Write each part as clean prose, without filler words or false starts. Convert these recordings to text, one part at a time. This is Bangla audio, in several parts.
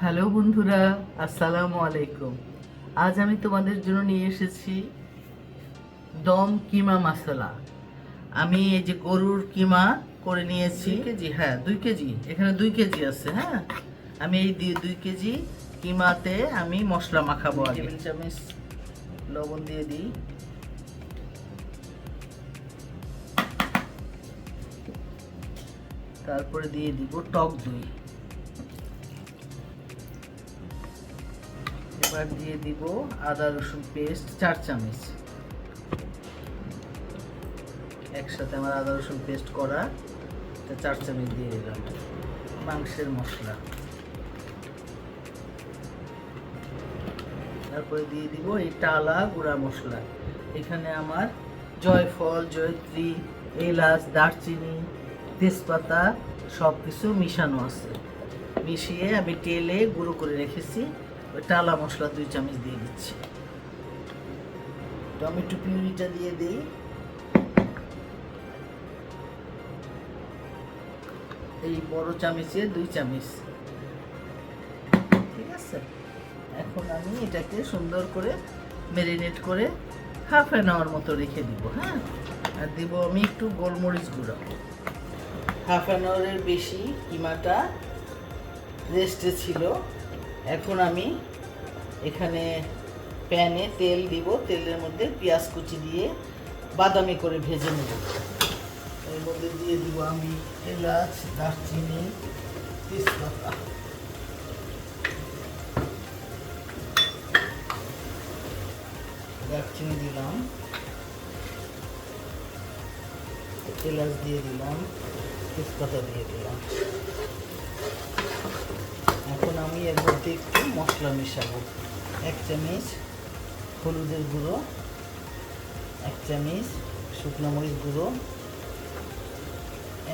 হ্যালো বন্ধুরা, আসসালামু আলাইকুম। আজ আমি তোমাদের জন্য নিয়ে এসেছি দম কিমা মশলা। আমি এই যে গরুর কিমা করে নিয়েছি 2 কেজি, হ্যাঁ 2 কেজি, এখানে 2 কেজি আছে। হ্যাঁ, আমি এই 2 কেজি কিমাতে আমি মশলা মাখাবো। আগে টেবিল চামচ লবণ দিয়ে দিই, তারপরে দিয়ে দিব টক দই, এবার দিয়ে দিব আদা রসুন পেস্ট 4 চামচ। একসাথে আমার আদা রসুন পেস্ট করা 4 চামচ দিয়ে দিলাম। মাংসের মশলা, তারপরে দিয়ে দিব এই টালা গুঁড়া মশলা। এখানে আমার জয়ফল, জয়ত্রী, এলাচ, দারচিনি, তেজপাতা সব কিছু মিশানো আছে। মিশিয়ে আমি তেলে গুঁড়ো করে রেখেছি। ওই টালা মশলা 2 চামচ দিয়ে দিচ্ছি। টমেটো পিউরিটা দিয়ে দিই। এই বড় চামচে 2 চামচ, ঠিক আছে। এখন আমি এটাকে সুন্দর করে ম্যারিনেট করে হাফ অ্যান আওয়ার মতো রেখে দিব। হ্যাঁ, আর দিব আমি একটু গোলমরিচ গুঁড়ো। হাফ অ্যান আওয়ারের বেশি কিমাটা রেস্টে ছিল। এখন আমি এখানে প্যানে তেল দিব, তেলের মধ্যে পেঁয়াজ কুচি দিয়ে বাদামি করে ভেজে নেব। এর মধ্যে দিয়ে দিব আমি এলাচ, দারচিনি, তেজপাতা। দারচিনি দিলাম, এলাচ দিয়ে দিলাম, তেজপাতা দিয়ে দিলাম। এখন আমি এর মধ্যে একটু মশলা মিশাবো। 1 চামচ হলুদের গুঁড়ো, 1 চামচ শুকনো মরিচ গুঁড়ো,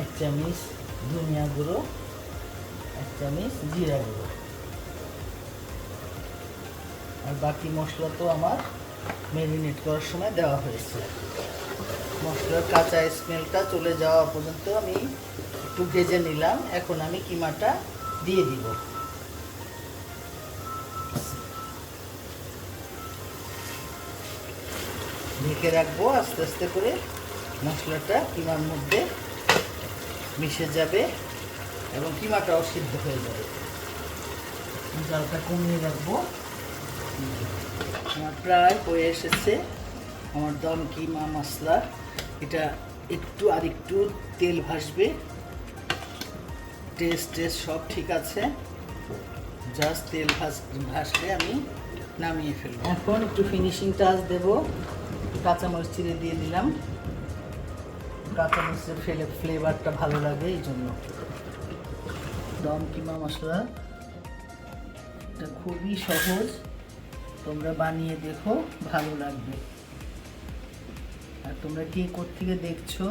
1 চামচ ধনিয়া গুঁড়ো, 1 চামচ জিরা গুঁড়ো। আর বাকি মশলা তো আমার ম্যারিনেট করার সময় দেওয়া হয়েছে। মশলার কাঁচা স্মেলটা চলে যাওয়া পর্যন্ত আমি একটু ভেজে নিলাম। এখন আমি কিমাটা দিয়ে দিব। ঢেকে রাখবো, আস্তে আস্তে করে মশলাটা কিমার মধ্যে মিশে যাবে এবং কিমাটাও সিদ্ধ হয়ে যাবে। জালটা কমিয়ে রাখবো। আমার প্রায় হয়ে এসেছে আমার দম কিমা মশলা। এটা একটু আর একটু তেল ভাসবে। টেস্ট সব ঠিক আছে, জাস্ট তেল ভাসলে আমি নামিয়ে ফেলবো। এখন একটু ফিনিশিং টাচ দেবো। কাঁচামরিচ চিড়ে দিয়ে দিলাম, কাঁচামরিচের ফ্লেভারটা ভালো লাগে এই জন্য। দম কিমা মশলা এটা খুবই সহজ, তোমরা বানিয়ে দেখো, ভালো লাগবে। আর তোমরা কে কোত্থেকে দেখছো,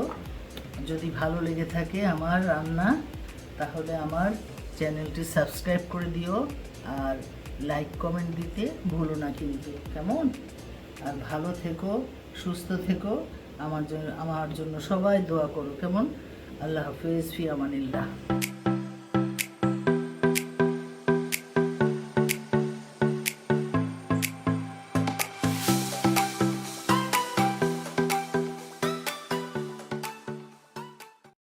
যদি ভালো লেগে থাকে আমার রান্না, তাহলে আমার চ্যানেলটি সাবস্ক্রাইব করে দিও। আর লাইক কমেন্ট দিতে ভুলো না কিন্তু, কেমন? আর ভালো থেকো, সুস্থ থেকো। আমার জন্য সবাই দোয়া করো, কেমন? আল্লাহ হাফেজ, ফি আমানিল্লাহ।